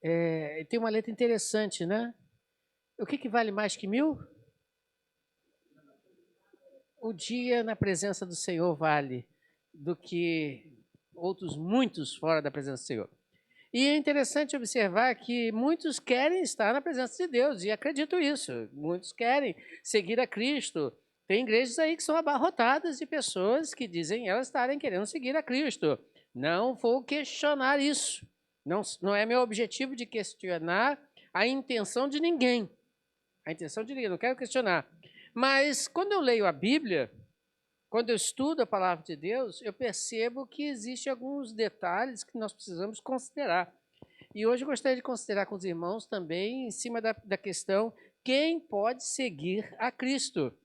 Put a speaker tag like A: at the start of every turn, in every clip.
A: tem uma letra interessante, né? O que vale mais que 1000? O dia na presença do Senhor vale do que outros muitos fora da presença do Senhor. E é interessante observar que muitos querem estar na presença de Deus, e acredito isso. Muitos querem seguir a Cristo. Tem igrejas aí que são abarrotadas de pessoas que dizem elas estarem querendo seguir a Cristo. Não vou questionar isso. Não é meu objetivo de questionar a intenção de ninguém. A intenção de ninguém, não quero questionar. Mas quando eu leio a Bíblia, quando eu estudo a palavra de Deus, eu percebo que existem alguns detalhes que nós precisamos considerar. E hoje eu gostaria de considerar com os irmãos também em cima da questão quem pode seguir a Cristo.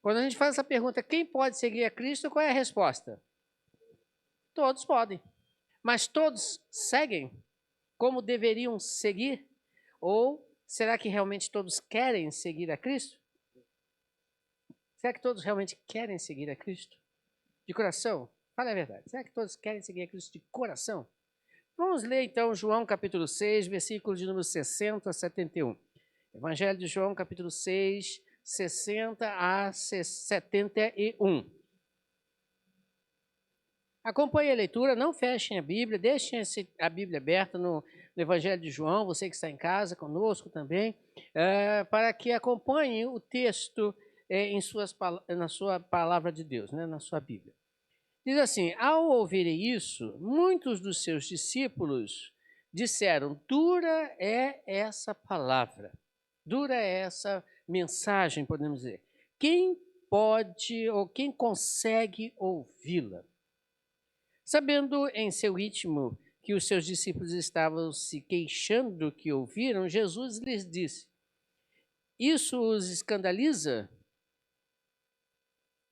A: Quando a gente faz essa pergunta, quem pode seguir a Cristo, qual é a resposta? Todos podem. Mas todos seguem como deveriam seguir? Ou será que realmente todos querem seguir a Cristo? Será que todos realmente querem seguir a Cristo? De coração? Fala a verdade. Será que todos querem seguir a Cristo de coração? Vamos ler então João capítulo 6, versículo de número 60 a 71. Evangelho de João capítulo 6, 60 a 71. Acompanhe a leitura, não fechem a Bíblia, deixem a Bíblia aberta no Evangelho de João, você que está em casa conosco também, para que acompanhe o texto na sua palavra de Deus, né, na sua Bíblia. Diz assim: ao ouvirem isso, muitos dos seus discípulos disseram: dura é essa palavra, dura é essa mensagem, podemos dizer. Quem pode ou quem consegue ouvi-la? Sabendo em seu íntimo que os seus discípulos estavam se queixando do que ouviram, Jesus lhes disse: isso os escandaliza?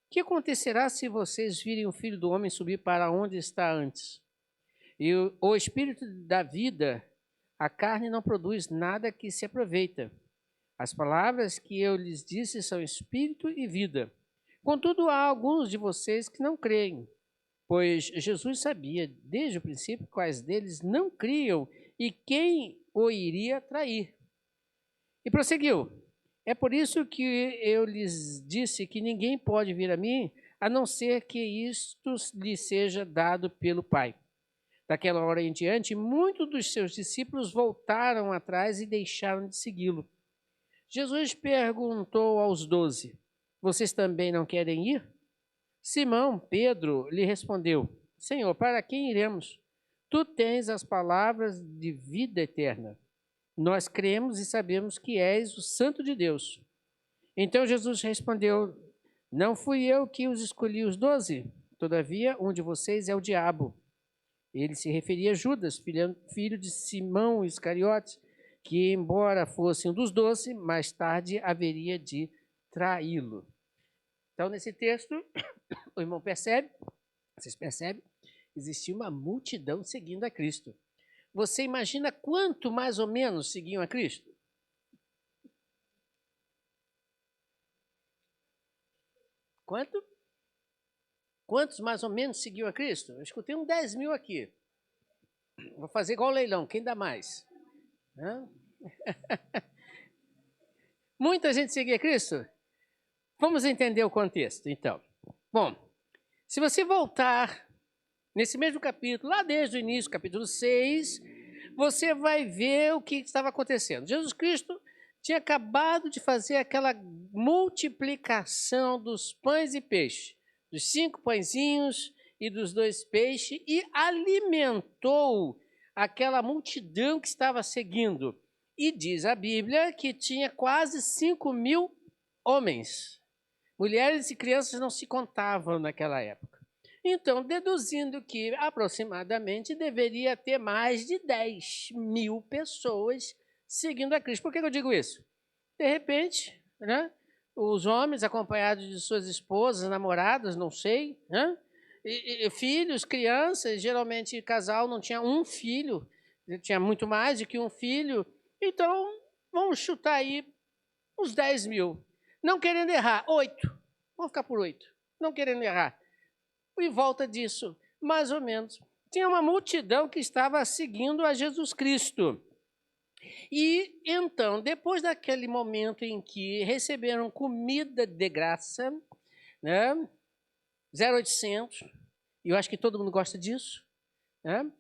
A: O que acontecerá se vocês virem o Filho do Homem subir para onde está antes? E o Espírito da vida, a carne não produz nada que se aproveita. As palavras que eu lhes disse são espírito e vida. Contudo, há alguns de vocês que não creem, pois Jesus sabia desde o princípio quais deles não criam e quem o iria trair. E prosseguiu: é por isso que eu lhes disse que ninguém pode vir a mim, a não ser que isto lhe seja dado pelo Pai. Daquela hora em diante, muitos dos seus discípulos voltaram atrás e deixaram de segui-lo. Jesus perguntou aos 12: vocês também não querem ir? Simão Pedro lhe respondeu: Senhor, para quem iremos? Tu tens as palavras de vida eterna. Nós cremos e sabemos que és o Santo de Deus. Então Jesus respondeu: não fui eu que os escolhi os 12? Todavia, um de vocês é o diabo. Ele se referia a Judas, filho de Simão Iscariotes, que, embora fosse um dos 12, mais tarde haveria de traí-lo. Então, nesse texto, o irmão percebe, vocês percebem, existia uma multidão seguindo a Cristo. Você imagina quanto mais ou menos seguiam a Cristo? Quanto? Quantos mais ou menos seguiam a Cristo? Eu escutei 10 mil aqui. Vou fazer igual o leilão, quem dá mais? Muita gente seguia Cristo? Vamos entender o contexto, então. Bom, se você voltar nesse mesmo capítulo, lá desde o início, capítulo 6, você vai ver o que estava acontecendo. Jesus Cristo tinha acabado de fazer aquela multiplicação dos pães e peixes, dos 5 pãezinhos e dos 2 peixes, e alimentou aquela multidão que estava seguindo. E diz a Bíblia que tinha quase 5.000 homens. Mulheres e crianças não se contavam naquela época. Então, deduzindo que aproximadamente deveria ter mais de 10.000 pessoas seguindo a Cristo. Por que eu digo isso? De repente, né, os homens acompanhados de suas esposas, namoradas, não sei, né, e filhos, crianças, geralmente casal não tinha um filho, tinha muito mais do que um filho. Então, vamos chutar aí uns 10.000. Não querendo errar, 8. Vamos ficar por 8. Não querendo errar. Em volta disso, mais ou menos, tinha uma multidão que estava seguindo a Jesus Cristo. E então, depois daquele momento em que receberam comida de graça, né? 0800, e eu acho que todo mundo gosta disso, né?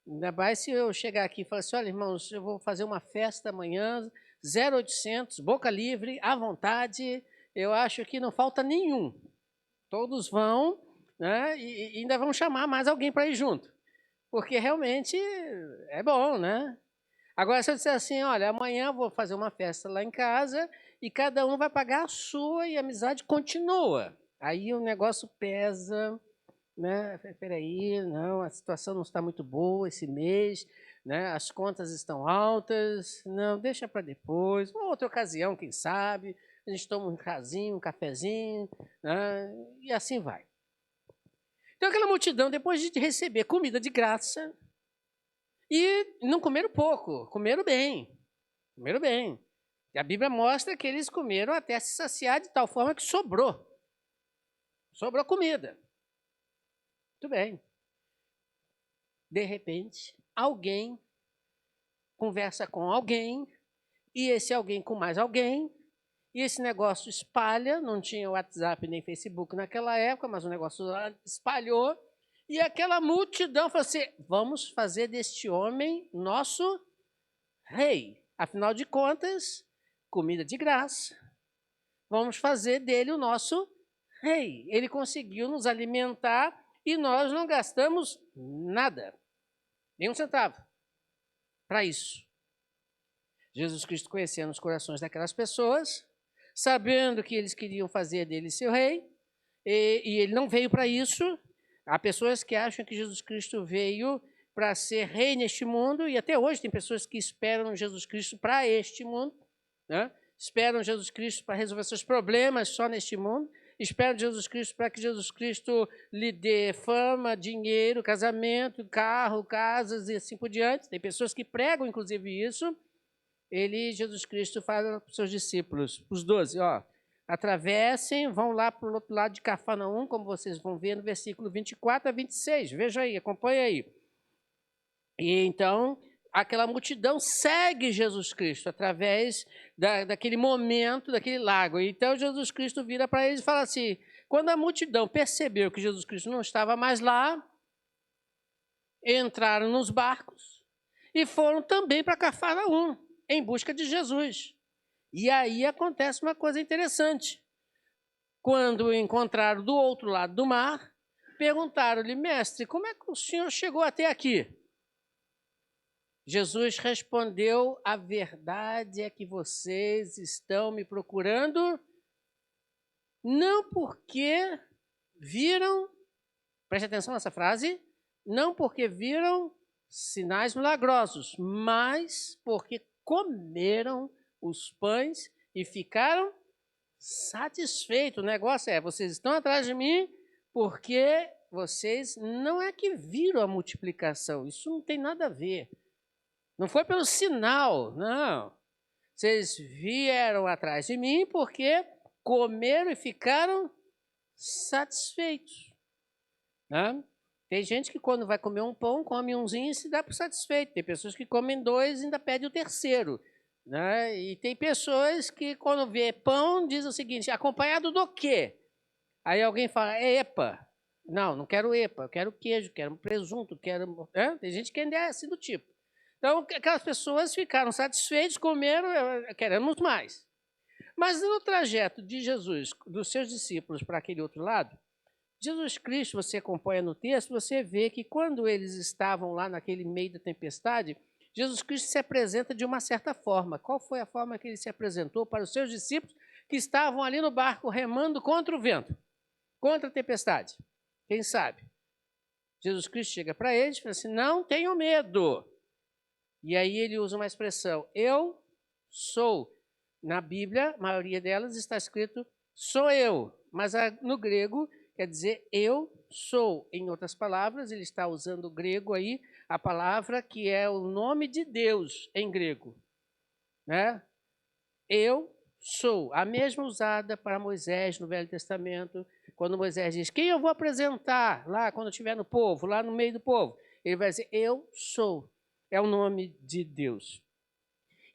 A: Ainda mais se eu chegar aqui e falar assim, olha, irmãos, eu vou fazer uma festa amanhã, 0800, boca livre, à vontade, eu acho que não falta nenhum. Todos vão, né? E ainda vão chamar mais alguém para ir junto, porque realmente é bom, né? Agora, se eu disser assim, olha, amanhã eu vou fazer uma festa lá em casa e cada um vai pagar a sua e a amizade continua. Aí o negócio pesa, né? Peraí, não, a situação não está muito boa esse mês, né? As contas estão altas, não, deixa para depois, uma outra ocasião, quem sabe, a gente toma um casinho, um cafezinho, né? E assim vai. Então aquela multidão, depois de receber comida de graça, e não comeram pouco, comeram bem, comeram bem. E a Bíblia mostra que eles comeram até se saciar de tal forma que sobrou comida. Muito bem. De repente, alguém conversa com alguém, e esse alguém com mais alguém, e esse negócio espalha, não tinha WhatsApp nem Facebook naquela época, mas o negócio espalhou, e aquela multidão falou assim, vamos fazer deste homem nosso rei. Afinal de contas, comida de graça, vamos fazer dele o nosso rei. Ele conseguiu nos alimentar e nós não gastamos nada, nem um centavo, para isso. Jesus Cristo conhecendo os corações daquelas pessoas, sabendo que eles queriam fazer dele seu rei, e ele não veio para isso. Há pessoas que acham que Jesus Cristo veio para ser rei neste mundo, e até hoje tem pessoas que esperam Jesus Cristo para este mundo, né? Esperam Jesus Cristo para resolver seus problemas só neste mundo, esperam Jesus Cristo para que Jesus Cristo lhe dê fama, dinheiro, casamento, carro, casas e assim por diante. Tem pessoas que pregam, inclusive, isso. Jesus Cristo, fala para os seus discípulos, os 12, ó, atravessem, vão lá para o outro lado de Cafarnaum, como vocês vão ver no versículo 24 a 26. Veja aí, acompanha aí. E então, aquela multidão segue Jesus Cristo através daquele momento, daquele lago. Então, Jesus Cristo vira para eles e fala assim, quando a multidão percebeu que Jesus Cristo não estava mais lá, entraram nos barcos e foram também para Cafarnaum, em busca de Jesus. E aí acontece uma coisa interessante. Quando o encontraram do outro lado do mar, perguntaram-lhe, mestre, como é que o senhor chegou até aqui? Jesus respondeu, a verdade é que vocês estão me procurando, não porque viram, preste atenção nessa frase, não porque viram sinais milagrosos, mas porque comeram os pães e ficaram satisfeitos. O negócio é, vocês estão atrás de mim porque vocês não é que viram a multiplicação, isso não tem nada a ver. Não foi pelo sinal, não. Vocês vieram atrás de mim porque comeram e ficaram satisfeitos. Né? Tem gente que quando vai comer um pão, come umzinho e se dá por satisfeito. Tem pessoas que comem dois e ainda pedem o terceiro. Né? E tem pessoas que quando vê pão, diz o seguinte, acompanhado do quê? Aí alguém fala, é epa. Não, não quero epa, eu quero queijo, quero presunto, quero... Tem gente que ainda é assim do tipo. Então, aquelas pessoas ficaram satisfeitas, comeram, queremos mais. Mas no trajeto de Jesus, dos seus discípulos para aquele outro lado, Jesus Cristo, você acompanha no texto, você vê que quando eles estavam lá naquele meio da tempestade, Jesus Cristo se apresenta de uma certa forma. Qual foi a forma que ele se apresentou para os seus discípulos que estavam ali no barco remando contra o vento, contra a tempestade? Quem sabe? Jesus Cristo chega para eles e fala assim, não tenham medo. E aí ele usa uma expressão, eu sou. Na Bíblia, a maioria delas está escrito, sou eu. Mas no grego, quer dizer, eu sou. Em outras palavras, ele está usando o grego aí, a palavra que é o nome de Deus em grego. Né? Eu sou. A mesma usada para Moisés no Velho Testamento, quando Moisés diz, quem eu vou apresentar lá quando estiver no povo, lá no meio do povo? Ele vai dizer, eu sou. É o nome de Deus.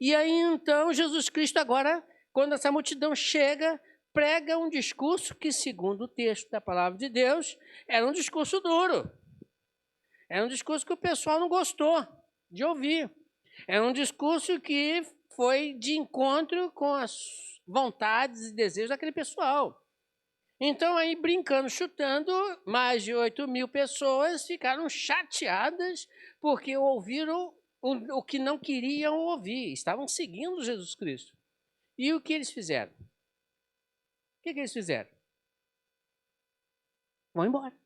A: E aí então Jesus Cristo agora, quando essa multidão chega, prega um discurso que, segundo o texto da palavra de Deus, era um discurso duro. Era um discurso que o pessoal não gostou de ouvir. Era um discurso que foi de encontro com as vontades e desejos daquele pessoal. Então, aí, brincando, chutando, mais de 8.000 pessoas ficaram chateadas porque ouviram o que não queriam ouvir. Estavam seguindo Jesus Cristo. E o que eles fizeram? O que eles fizeram? Vão embora.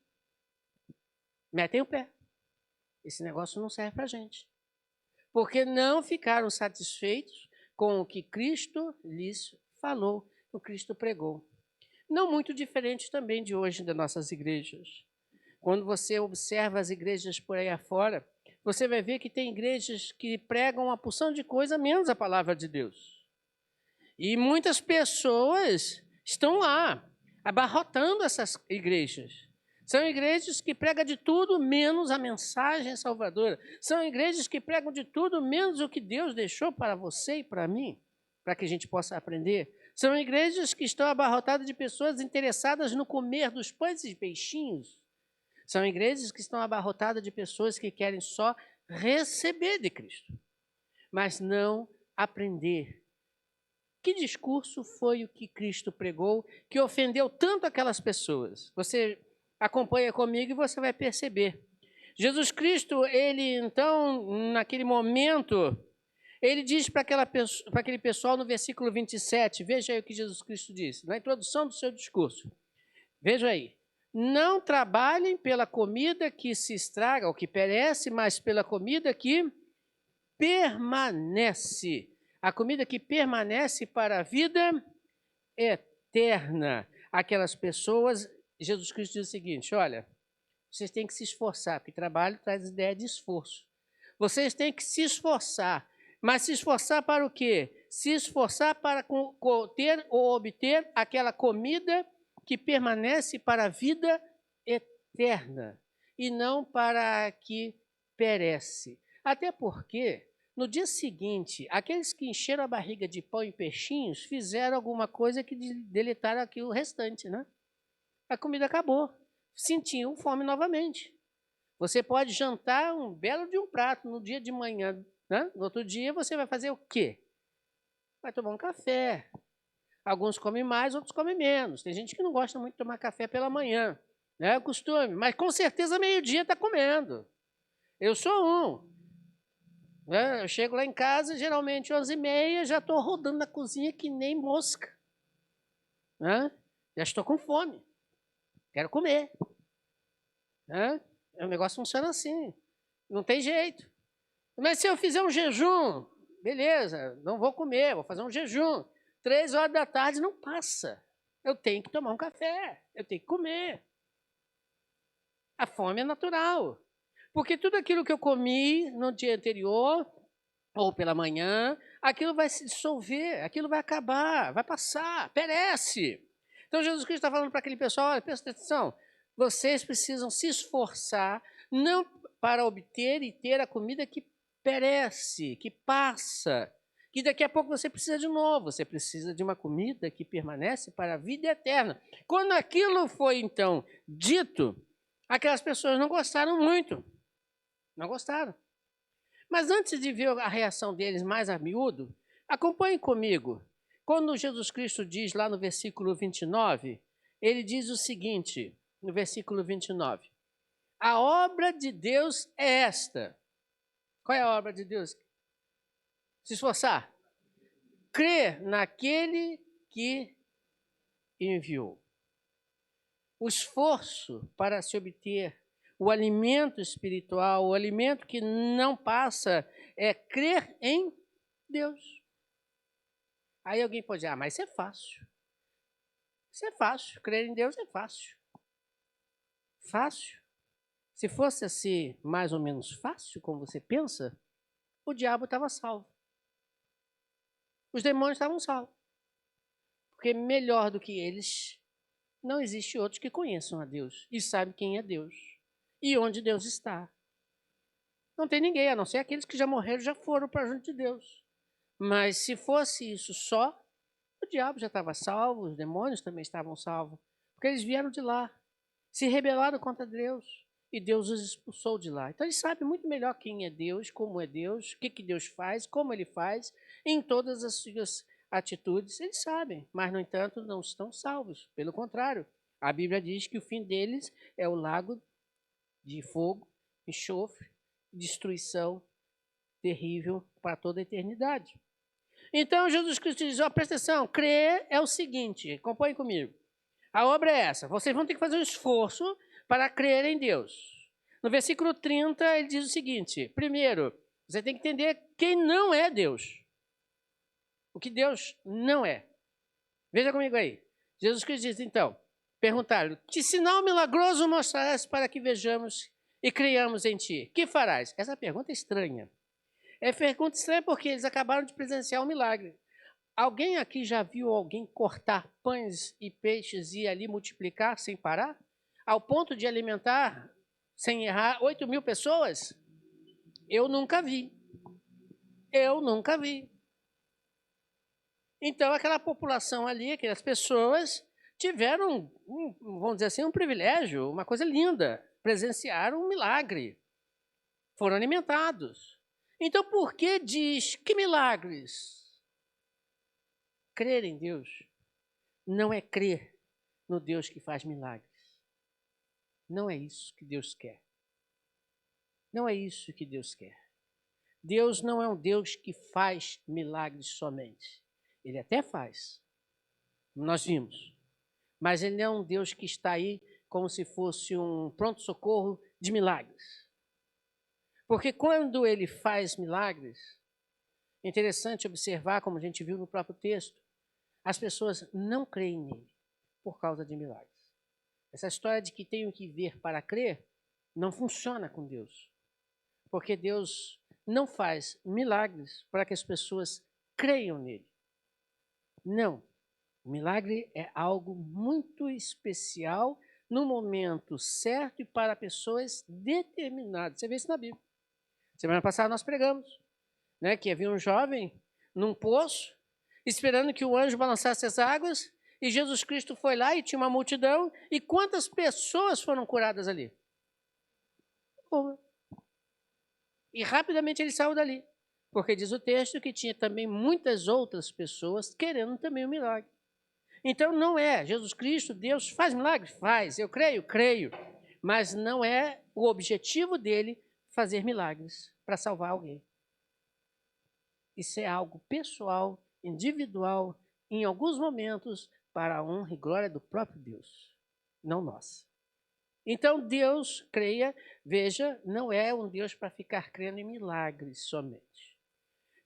A: Metem o pé. Esse negócio não serve para a gente. Porque não ficaram satisfeitos com o que Cristo lhes falou, o que Cristo pregou. Não muito diferente também de hoje das nossas igrejas. Quando você observa as igrejas por aí afora, você vai ver que tem igrejas que pregam uma porção de coisa menos a palavra de Deus. E muitas pessoas estão lá, abarrotando essas igrejas. São igrejas que pregam de tudo menos a mensagem salvadora. São igrejas que pregam de tudo menos o que Deus deixou para você e para mim, para que a gente possa aprender. São igrejas que estão abarrotadas de pessoas interessadas no comer dos pães e peixinhos. São igrejas que estão abarrotadas de pessoas que querem só receber de Cristo, mas não aprender. Que discurso foi o que Cristo pregou que ofendeu tanto aquelas pessoas? Você acompanha comigo e você vai perceber. Jesus Cristo, ele então, naquele momento, ele diz para aquele pessoal no versículo 27, veja aí o que Jesus Cristo disse, na introdução do seu discurso. Veja aí. Não trabalhem pela comida que se estraga ou que perece, mas pela comida que permanece. A comida que permanece para a vida eterna. Aquelas pessoas, Jesus Cristo diz o seguinte, olha, vocês têm que se esforçar, porque trabalho traz ideia de esforço. Vocês têm que se esforçar, mas se esforçar para o quê? Se esforçar para ter ou obter aquela comida que permanece para a vida eterna e não para a que perece. Até porque, no dia seguinte, aqueles que encheram a barriga de pão e peixinhos fizeram alguma coisa que deletaram aqui o restante, né? A comida acabou. Sentiam fome novamente. Você pode jantar um belo de um prato no dia de manhã, né? No outro dia você vai fazer o quê? Vai tomar um café. Alguns comem mais, outros comem menos. Tem gente que não gosta muito de tomar café pela manhã, né? É o costume, mas com certeza meio-dia está comendo. Eu sou um. Né? Eu chego lá em casa, geralmente 11h30, já estou rodando na cozinha que nem mosca. Né? Já estou com fome. Quero comer. Né? O negócio funciona assim. Não tem jeito. Mas se eu fizer um jejum, beleza, não vou comer, vou fazer um jejum. 3 horas da tarde não passa. Eu tenho que tomar um café, eu tenho que comer. A fome é natural. Porque tudo aquilo que eu comi no dia anterior, ou pela manhã, aquilo vai se dissolver, aquilo vai acabar, vai passar, perece. Então Jesus Cristo está falando para aquele pessoal, olha, presta atenção, vocês precisam se esforçar, não para obter e ter a comida que perece, que passa, que daqui a pouco você precisa de novo, você precisa de uma comida que permanece para a vida eterna. Quando aquilo foi, então, dito, aquelas pessoas não gostaram muito, não gostaram. Mas antes de ver a reação deles mais a miúdo, acompanhe comigo. Quando Jesus Cristo diz lá no versículo 29, ele diz o seguinte, no versículo 29, a obra de Deus é esta. Qual é a obra de Deus? Se esforçar. Crer naquele que enviou. O esforço para se obter o alimento espiritual, o alimento que não passa, é crer em Deus. Aí alguém pode dizer, mas isso é fácil. Isso é fácil, crer em Deus é fácil. Fácil. Se fosse assim, mais ou menos fácil, como você pensa, o diabo estava salvo. Os demônios estavam salvos. Porque melhor do que eles, não existe outros que conheçam a Deus e sabem quem é Deus e onde Deus está. Não tem ninguém, a não ser aqueles que já morreram, já foram para junto de Deus. Mas se fosse isso só, o diabo já estava salvo, os demônios também estavam salvos, porque eles vieram de lá, se rebelaram contra Deus, e Deus os expulsou de lá. Então eles sabem muito melhor quem é Deus, como é Deus, o que Deus faz, como Ele faz, em todas as suas atitudes, eles sabem, mas, no entanto, não estão salvos. Pelo contrário, a Bíblia diz que o fim deles é o lago de fogo, enxofre, destruição terrível para toda a eternidade. Então, Jesus Cristo diz, presta atenção, crer é o seguinte, acompanhe comigo. A obra é essa, vocês vão ter que fazer um esforço para crer em Deus. No versículo 30, ele diz o seguinte, primeiro, você tem que entender quem não é Deus. O que Deus não é. Veja comigo aí. Jesus Cristo diz, então, perguntaram, que sinal milagroso mostrarás para que vejamos e creiamos em ti? Que farás? Essa pergunta é estranha. É pergunta estranha porque eles acabaram de presenciar um milagre. Alguém aqui já viu alguém cortar pães e peixes e ali multiplicar sem parar? Ao ponto de alimentar, sem errar, 8.000 pessoas? Eu nunca vi. Eu nunca vi. Então, aquela população ali, aquelas pessoas, tiveram, vamos dizer assim, um privilégio, uma coisa linda. Presenciaram um milagre. Foram alimentados. Então, por que diz que milagres? Crer em Deus não é crer no Deus que faz milagres. Não é isso que Deus quer. Não é isso que Deus quer. Deus não é um Deus que faz milagres somente. Ele até faz. Nós vimos. Mas ele não é um Deus que está aí como se fosse um pronto-socorro de milagres. Porque quando ele faz milagres, é interessante observar, como a gente viu no próprio texto, as pessoas não creem nele por causa de milagres. Essa história de que tenho que ver para crer não funciona com Deus. Porque Deus não faz milagres para que as pessoas creiam nele. Não. O milagre é algo muito especial no momento certo e para pessoas determinadas. Você vê isso na Bíblia. Semana passada nós pregamos, né, que havia um jovem num poço, esperando que o anjo balançasse as águas, e Jesus Cristo foi lá e tinha uma multidão, e quantas pessoas foram curadas ali? Uma. E rapidamente ele saiu dali, porque diz o texto que tinha também muitas outras pessoas querendo também o milagre. Então não é Jesus Cristo, Deus faz milagre? Faz, eu creio, mas não é o objetivo dele fazer milagres para salvar alguém. Isso é algo pessoal, individual, em alguns momentos, para a honra e glória do próprio Deus, não nós. Então Deus, creia, veja, não é um Deus para ficar crendo em milagres somente.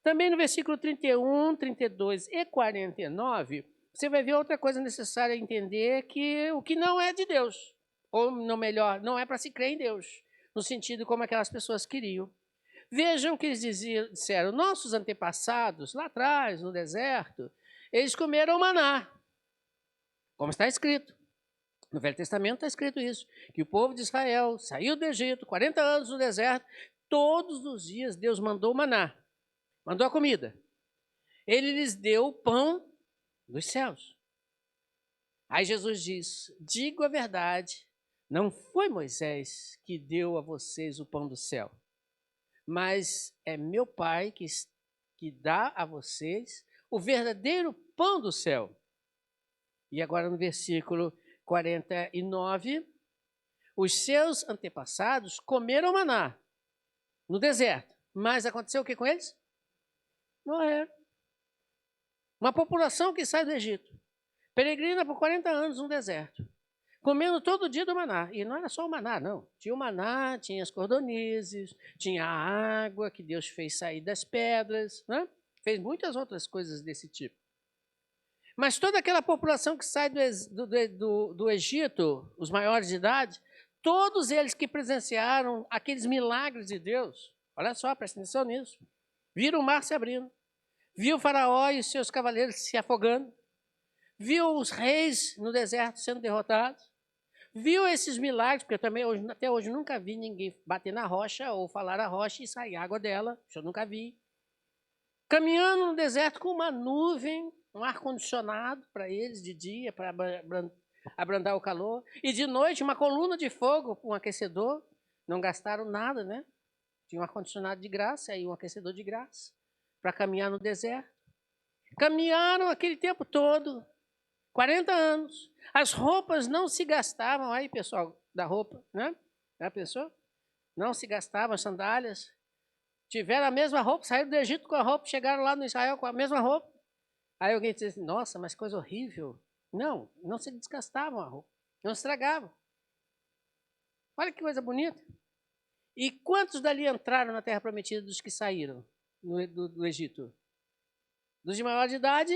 A: Também no versículo 31, 32 e 49, você vai ver outra coisa necessária entender, que o que não é de Deus, ou não melhor, não é para se crer em Deus, no sentido como aquelas pessoas queriam. Vejam o que eles disseram, nossos antepassados, lá atrás, no deserto, eles comeram maná, como está escrito. No Velho Testamento está escrito isso, que o povo de Israel saiu do Egito, 40 anos no deserto, todos os dias Deus mandou maná, mandou a comida. Ele lhes deu o pão dos céus. Aí Jesus diz, digo a verdade, não foi Moisés que deu a vocês o pão do céu, mas é meu Pai que dá a vocês o verdadeiro pão do céu. E agora no versículo 49, os seus antepassados comeram maná no deserto, mas aconteceu o que com eles? Morreram. Uma população que sai do Egito, peregrina por 40 anos no deserto, comendo todo dia do maná. E não era só o maná, não. Tinha o maná, tinha as cordonizes, tinha a água que Deus fez sair das pedras, né? Fez muitas outras coisas desse tipo. Mas toda aquela população que sai do Egito, os maiores de idade, todos eles que presenciaram aqueles milagres de Deus, olha só, presta atenção nisso, viram o mar se abrindo, viu o faraó e os seus cavaleiros se afogando, viu os reis no deserto sendo derrotados, viu esses milagres, porque eu também até hoje nunca vi ninguém bater na rocha ou falar a rocha e sair água dela, isso eu nunca vi. caminhando no deserto com uma nuvem, um ar-condicionado para eles de dia, para abrandar o calor, e de noite uma coluna de fogo, um aquecedor. Não gastaram nada, né? Tinha um ar-condicionado de graça e um aquecedor de graça para caminhar no deserto. Caminharam aquele tempo todo, 40 anos. As roupas não se gastavam, aí pessoal, da roupa, né? Já pensou? Não se gastavam as sandálias. Tiveram a mesma roupa, saíram do Egito com a roupa, chegaram lá no Israel com a mesma roupa. Aí alguém diz assim, nossa, mas coisa horrível. Não, não se desgastavam a roupa, não estragavam. Olha que coisa bonita. E quantos dali entraram na terra prometida dos que saíram do Egito? Dos de maior de idade,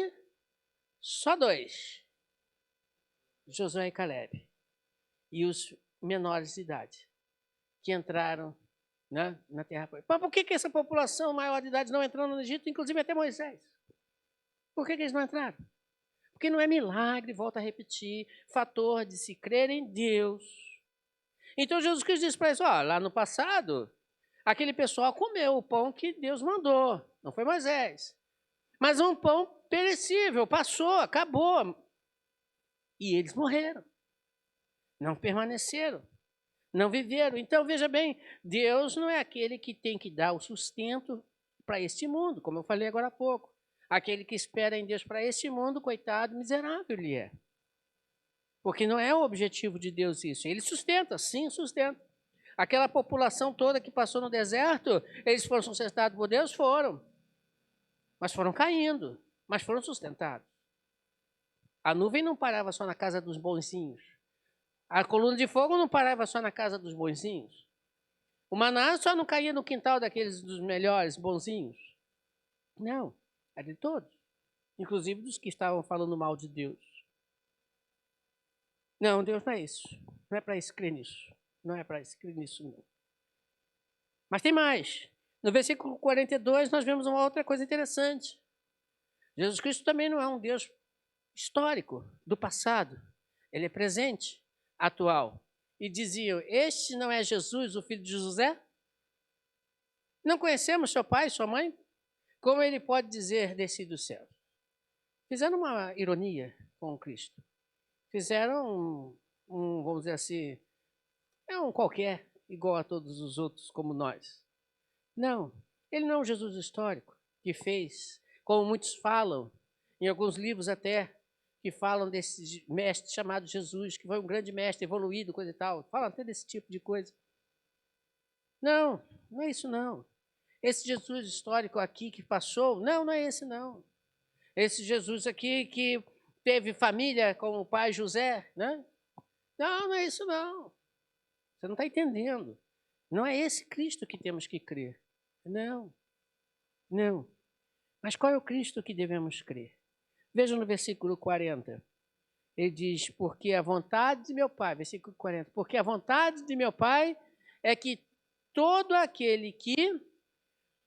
A: só 2. Josué e Caleb. E os menores de idade, que entraram, né, na terra prometida. Mas por que essa população maior de idade não entrou no Egito, inclusive até Moisés? Por que eles não entraram? Porque não é milagre, volto a repetir, fator de se crer em Deus. Então Jesus Cristo disse para eles, lá no passado, aquele pessoal comeu o pão que Deus mandou, não foi Moisés. Mas um pão perecível, passou, acabou. E eles morreram. Não permaneceram. Não viveram. Então, veja bem, Deus não é aquele que tem que dar o sustento para este mundo, como eu falei agora há pouco. Aquele que espera em Deus para este mundo, coitado, miserável ele é. Porque não é o objetivo de Deus isso. Ele sustenta, sim, sustenta. Aquela população toda que passou no deserto, eles foram sustentados por Deus? Foram. Mas foram caindo, mas foram sustentados. A nuvem não parava só na casa dos bonzinhos. A coluna de fogo não parava só na casa dos bonzinhos. O maná só não caía no quintal daqueles dos melhores, bonzinhos. Não, é de todos. Inclusive dos que estavam falando mal de Deus. Não, Deus não é isso. Não é para isso crer nisso. Não é para isso crer nisso, não. Mas tem mais. No versículo 42, nós vemos uma outra coisa interessante. Jesus Cristo também não é um Deus histórico, do passado. Ele é presente, atual. E diziam, este não é Jesus, o filho de José? Não conhecemos seu pai, sua mãe? Como ele pode dizer, desci do céu? Fizeram uma ironia com Cristo. Fizeram vamos dizer assim, um qualquer, igual a todos os outros como nós. Não, ele não é um Jesus histórico, que fez, como muitos falam, em alguns livros até, que falam desse mestre chamado Jesus, que foi um grande mestre, evoluído, coisa e tal. Falam até desse tipo de coisa. Não, não é isso não. Esse Jesus histórico aqui que passou, não é esse não. Esse Jesus aqui que teve família com o pai José, né? Não é isso não. Você não está entendendo. Não é esse Cristo que temos que crer. Não. Mas qual é o Cristo que devemos crer? Veja no versículo 40. Ele diz, porque a vontade de meu Pai, versículo 40, porque a vontade de meu Pai é que todo aquele que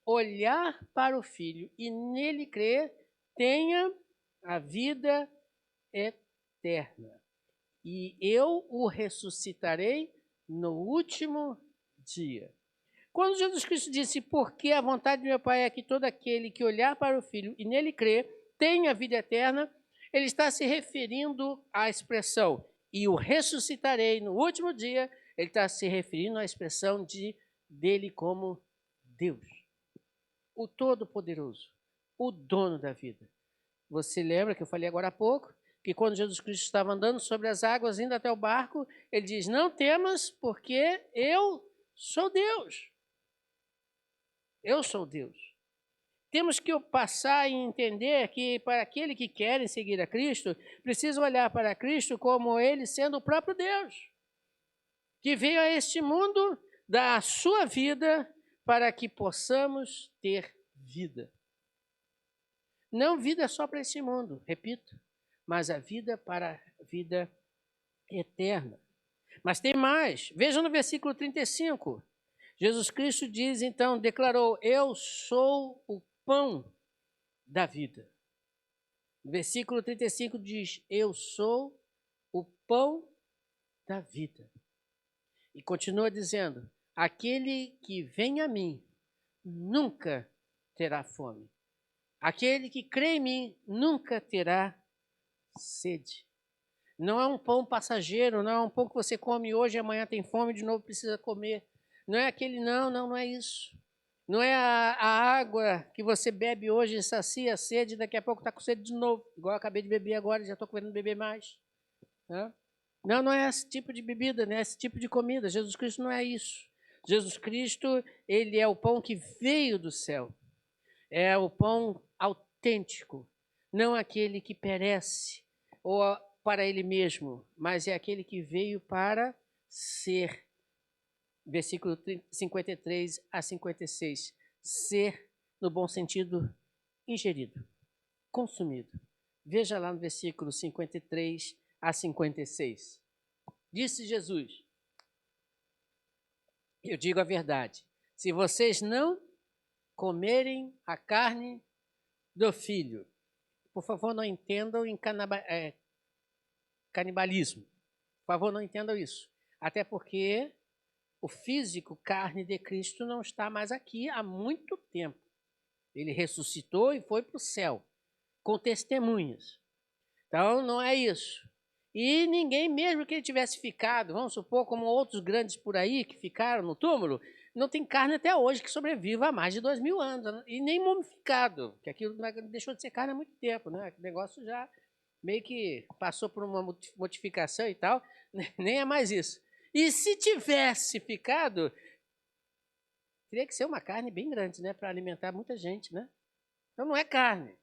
A: olhar para o Filho e nele crer, tenha a vida eterna. E eu o ressuscitarei no último dia. Quando Jesus Cristo disse, porque a vontade de meu Pai é que todo aquele que olhar para o Filho e nele crer, tenha a vida eterna, ele está se referindo à expressão, e o ressuscitarei no último dia, ele está se referindo à expressão dele como Deus, o Todo-Poderoso, o dono da vida. Você lembra que eu falei agora há pouco, que quando Jesus Cristo estava andando sobre as águas, indo até o barco, ele diz, não temas, porque eu sou Deus. Eu sou Deus. Temos que passar e entender que para aquele que querem seguir a Cristo, precisa olhar para Cristo como ele sendo o próprio Deus, que veio a este mundo dar a sua vida para que possamos ter vida. Não vida só para esse mundo, repito, mas a vida para a vida eterna. Mas tem mais. Vejam no versículo 35. Jesus Cristo diz, então, declarou, eu sou o pão da vida. Versículo 35 diz, eu sou o pão da vida. E continua dizendo, aquele que vem a mim nunca terá fome. Aquele que crê em mim nunca terá sede. Não é um pão passageiro, não é um pão que você come hoje e amanhã tem fome de novo precisa comer. Não é aquele, não é isso. Não é a água que você bebe hoje e sacia a sede, daqui a pouco está com sede de novo. Igual eu acabei de beber agora, já estou querendo beber mais. Né? Não é esse tipo de bebida, não é esse tipo de comida. Jesus Cristo não é isso. Jesus Cristo, ele é o pão que veio do céu. É o pão autêntico, não aquele que perece ou para ele mesmo, mas é aquele que veio para ser. Versículo 53 a 56. Ser, no bom sentido, ingerido, consumido. Veja lá no versículo 53 a 56. Disse Jesus: eu digo a verdade, se vocês não comerem a carne do filho, por favor, não entendam em canibalismo. Por favor, não entendam isso. Até porque o físico, carne de Cristo, não está mais aqui há muito tempo. Ele ressuscitou e foi para o céu, com testemunhas. Então, não é isso. E ninguém, mesmo que ele tivesse ficado, vamos supor, como outros grandes por aí que ficaram no túmulo, não tem carne até hoje que sobreviva há mais de 2000 anos. E nem mumificado, que aquilo deixou de ser carne há muito tempo. Né? O negócio já meio que passou por uma modificação e tal, nem é mais isso. E se tivesse ficado, teria que ser uma carne bem grande, né, para alimentar muita gente, né? Então não é carne.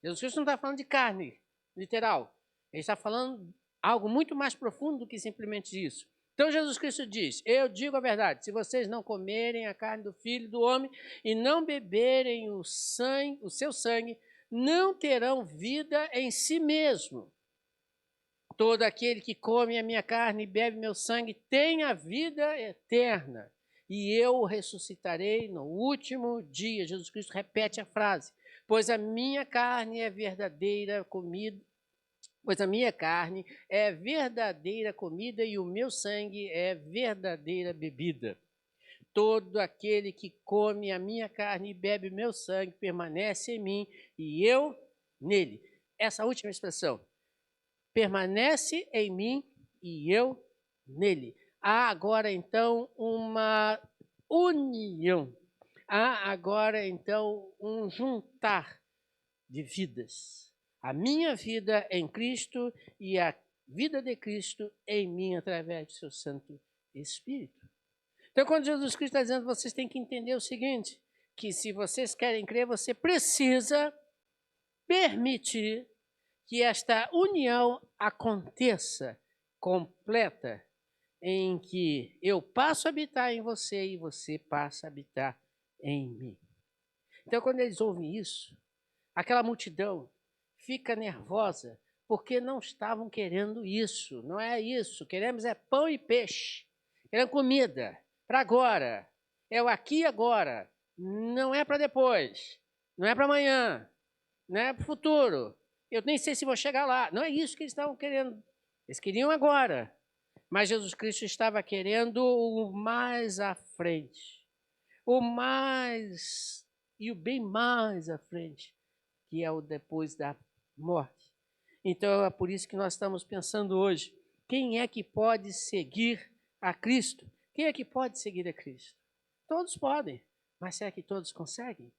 A: Jesus Cristo não está falando de carne, literal. Ele está falando algo muito mais profundo do que simplesmente isso. Então Jesus Cristo diz: eu digo a verdade, se vocês não comerem a carne do Filho do Homem e não beberem o seu sangue, não terão vida em si mesmo. Todo aquele que come a minha carne e bebe meu sangue tem a vida eterna, e eu o ressuscitarei no último dia. Jesus Cristo repete a frase: pois a minha carne é verdadeira comida, pois a minha carne é verdadeira comida e o meu sangue é verdadeira bebida. Todo aquele que come a minha carne e bebe meu sangue permanece em mim e eu nele. Essa última expressão, permanece em mim e eu nele. Há agora então uma união. Há agora então um juntar de vidas. A minha vida em Cristo e a vida de Cristo em mim através do seu Santo Espírito. Então, quando Jesus Cristo está dizendo, vocês têm que entender o seguinte, que se vocês querem crer, você precisa permitir que esta união aconteça completa, em que eu passo a habitar em você e você passa a habitar em mim. Então, quando eles ouvem isso, aquela multidão fica nervosa, porque não estavam querendo isso, não é isso. Queremos é pão e peixe, queremos comida, para agora, é o aqui e agora, não é para depois, não é para amanhã, não é para o futuro. Eu nem sei se vou chegar lá. Não é isso que eles estavam querendo. Eles queriam agora. Mas Jesus Cristo estava querendo o mais à frente. O mais e o bem mais à frente, que é o depois da morte. Então é por isso que nós estamos pensando hoje, quem é que pode seguir a Cristo? Quem é que pode seguir a Cristo? Todos podem, mas será que todos conseguem?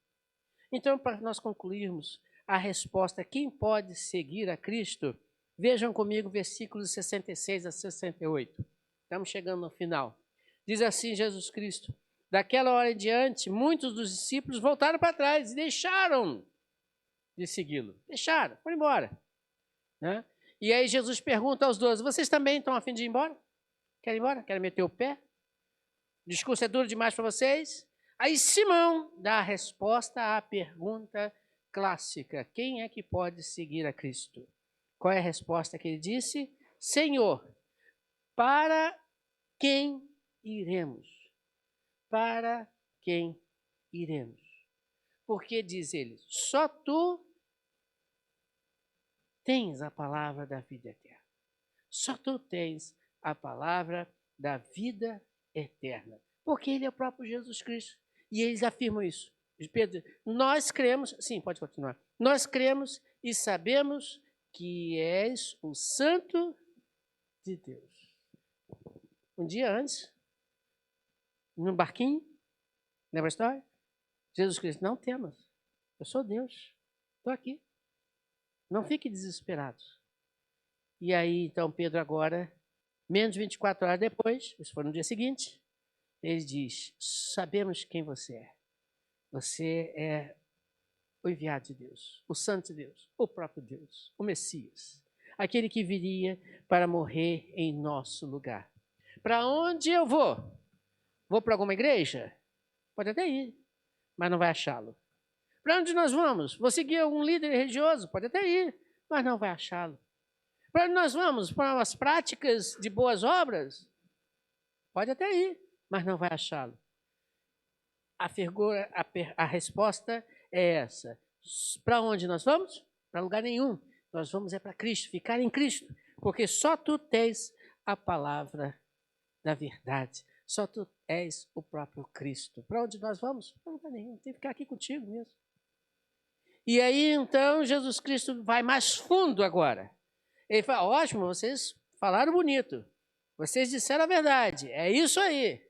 A: Então, para nós concluirmos a resposta, quem pode seguir a Cristo? Vejam comigo versículos 66 a 68. Estamos chegando no final. Diz assim Jesus Cristo: daquela hora em diante, muitos dos discípulos voltaram para trás e deixaram de segui-lo. Deixaram, foram embora. Né? E aí Jesus pergunta aos 12, vocês também estão a fim de ir embora? Querem ir embora? Querem meter o pé? O discurso é duro demais para vocês? Aí Simão dá a resposta à pergunta clássica: quem é que pode seguir a Cristo? Qual é a resposta que ele disse? Senhor, para quem iremos? Para quem iremos? Porque diz ele, só tu tens a palavra da vida eterna. Só tu tens a palavra da vida eterna. Porque ele é o próprio Jesus Cristo. E eles afirmam isso. Pedro, nós cremos, sim, pode continuar. Nós cremos e sabemos que és o Santo de Deus. Um dia antes, num barquinho, lembra a história? Jesus Cristo, não temas, eu sou Deus, estou aqui. Não fique desesperado. E aí, então, Pedro agora, menos de 24 horas depois, isso foi no dia seguinte, ele diz, sabemos quem você é. Você é o enviado de Deus, o Santo de Deus, o próprio Deus, o Messias, aquele que viria para morrer em nosso lugar. Para onde eu vou? Vou para alguma igreja? Pode até ir, mas não vai achá-lo. Para onde nós vamos? Vou seguir algum líder religioso? Pode até ir, mas não vai achá-lo. Para onde nós vamos? Para as práticas de boas obras? Pode até ir, mas não vai achá-lo. A resposta é essa. Para onde nós vamos? Para lugar nenhum. Nós vamos para Cristo, ficar em Cristo, porque só tu tens a palavra da verdade. Só tu és o próprio Cristo. Para onde nós vamos? Para lugar nenhum. Tem que ficar aqui contigo mesmo. E aí, então, Jesus Cristo vai mais fundo agora. Ele fala, ótimo, vocês falaram bonito. Vocês disseram a verdade. É isso aí.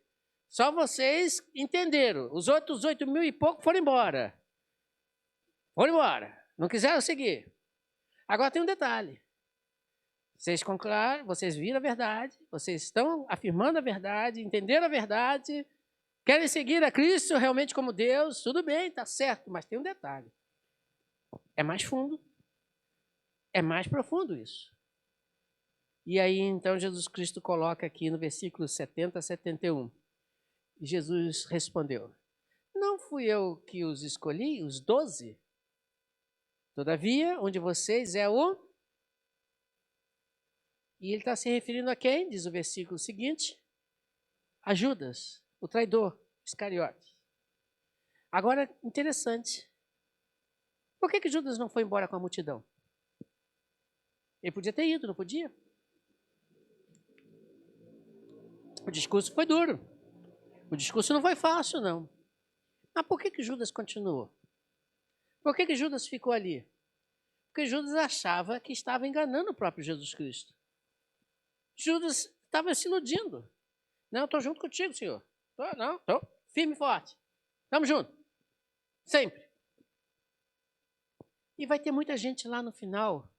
A: Só vocês entenderam. Os outros 8.000 e pouco foram embora. Foram embora. Não quiseram seguir. Agora tem um detalhe. Vocês concluíram, vocês viram a verdade, vocês estão afirmando a verdade, entenderam a verdade, querem seguir a Cristo realmente como Deus, tudo bem, está certo, mas tem um detalhe. É mais fundo, é mais profundo isso. E aí, então, Jesus Cristo coloca aqui no versículo 70 a 71. E Jesus respondeu, não fui eu que os escolhi, os 12? Todavia, um de vocês é o... E ele está se referindo a quem? Diz o versículo seguinte, a Judas, o traidor, Iscariotes. Agora, interessante, por que Judas não foi embora com a multidão? Ele podia ter ido, não podia? O discurso foi duro. O discurso não foi fácil, não. Mas por que Judas continuou? Por que Judas ficou ali? Porque Judas achava que estava enganando o próprio Jesus Cristo. Judas estava se iludindo. Não, estou junto contigo, Senhor. Estou firme e forte. Estamos juntos. Sempre. E vai ter muita gente lá no final,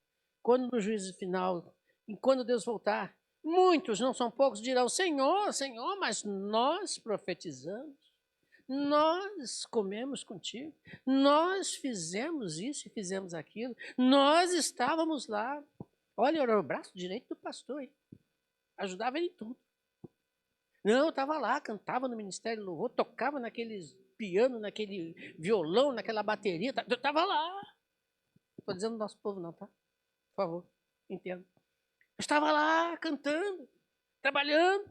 A: quando no juízo final, e quando Deus voltar, muitos, não são poucos, dirão, Senhor, Senhor, mas nós profetizamos, nós comemos contigo, nós fizemos isso e fizemos aquilo, nós estávamos lá. Olha, era o braço direito do pastor, hein? Ajudava ele em tudo. Não, eu estava lá, cantava no Ministério do Louvor, tocava naqueles piano, naquele violão, naquela bateria, eu estava lá. Estou dizendo do nosso povo não, tá? Por favor, entenda. Eu estava lá cantando, trabalhando,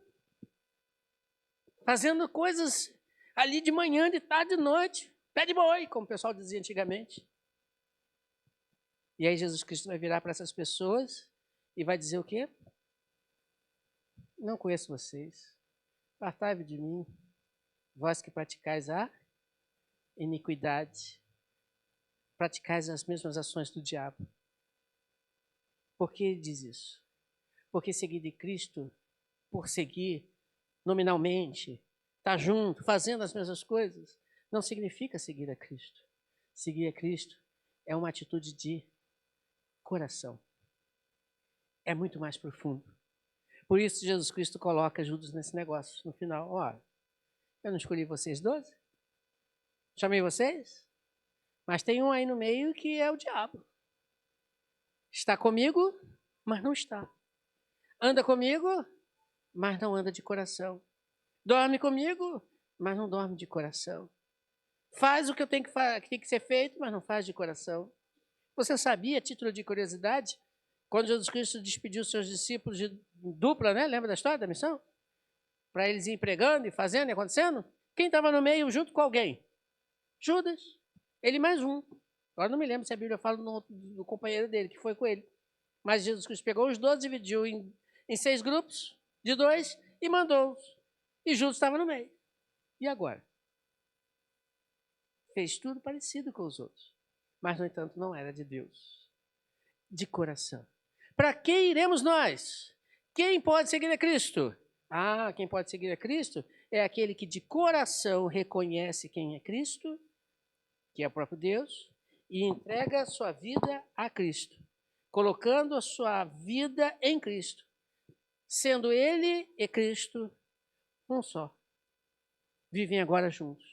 A: fazendo coisas ali de manhã, de tarde, de noite. Pé de boi, como o pessoal dizia antigamente. E aí Jesus Cristo vai virar para essas pessoas e vai dizer o quê? Não conheço vocês. Apartai-vos de mim, vós que praticais a iniquidade, praticais as mesmas ações do diabo. Por que ele diz isso? Porque seguir de Cristo, por seguir nominalmente, estar junto, fazendo as mesmas coisas, não significa seguir a Cristo. Seguir a Cristo é uma atitude de coração. É muito mais profundo. Por isso Jesus Cristo coloca Judas nesse negócio no final. Ó, eu não escolhi vocês 12? Chamei vocês? Mas tem um aí no meio que é o diabo. Está comigo, mas não está. Anda comigo, mas não anda de coração. Dorme comigo, mas não dorme de coração. Faz o que tem que ser feito, mas não faz de coração. Você sabia, a título de curiosidade, quando Jesus Cristo despediu seus discípulos de dupla, né? Lembra da história da missão? Para eles irem pregando e fazendo e acontecendo? Quem estava no meio junto com alguém? Judas. Ele mais um. Agora não me lembro se a Bíblia fala do companheiro dele, que foi com ele. Mas Jesus Cristo pegou os 12, dividiu em 6 grupos de 2 e mandou-os. E Judas estava no meio. E agora? fez tudo parecido com os outros, mas, no entanto, não era de Deus, de coração. Para quem iremos nós? Quem pode seguir a Cristo? Quem pode seguir a Cristo é aquele que de coração reconhece quem é Cristo, que é o próprio Deus, e entrega a sua vida a Cristo, colocando a sua vida em Cristo, sendo Ele e Cristo um só. Vivem agora juntos,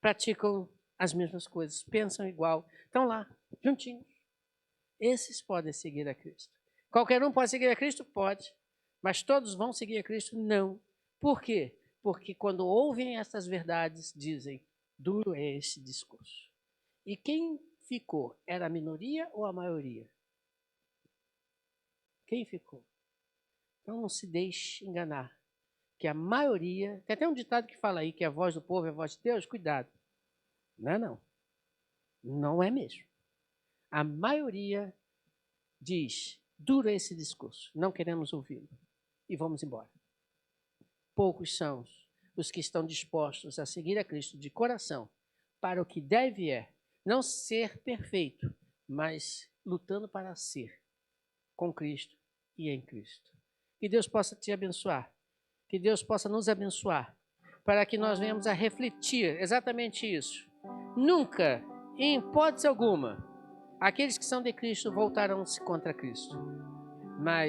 A: praticam as mesmas coisas, pensam igual, estão lá, juntinhos. Esses podem seguir a Cristo. Qualquer um pode seguir a Cristo? Pode. Mas todos vão seguir a Cristo? Não. Por quê? Porque quando ouvem essas verdades, dizem, duro é esse discurso. E quem ficou? Era a minoria ou a maioria? Quem ficou? Então não se deixe enganar. Que a maioria... Tem até um ditado que fala aí que a voz do povo é a voz de Deus. Cuidado. Não é não. Não é mesmo. A maioria diz, duro é esse discurso, não queremos ouvi-lo. E vamos embora. Poucos são os que estão dispostos a seguir a Cristo de coração para o que deve não ser perfeito, mas lutando para ser com Cristo e em Cristo. Que Deus possa te abençoar, que Deus possa nos abençoar, para que nós venhamos a refletir exatamente isso. Nunca, em hipótese alguma, aqueles que são de Cristo voltarão-se contra Cristo. Mas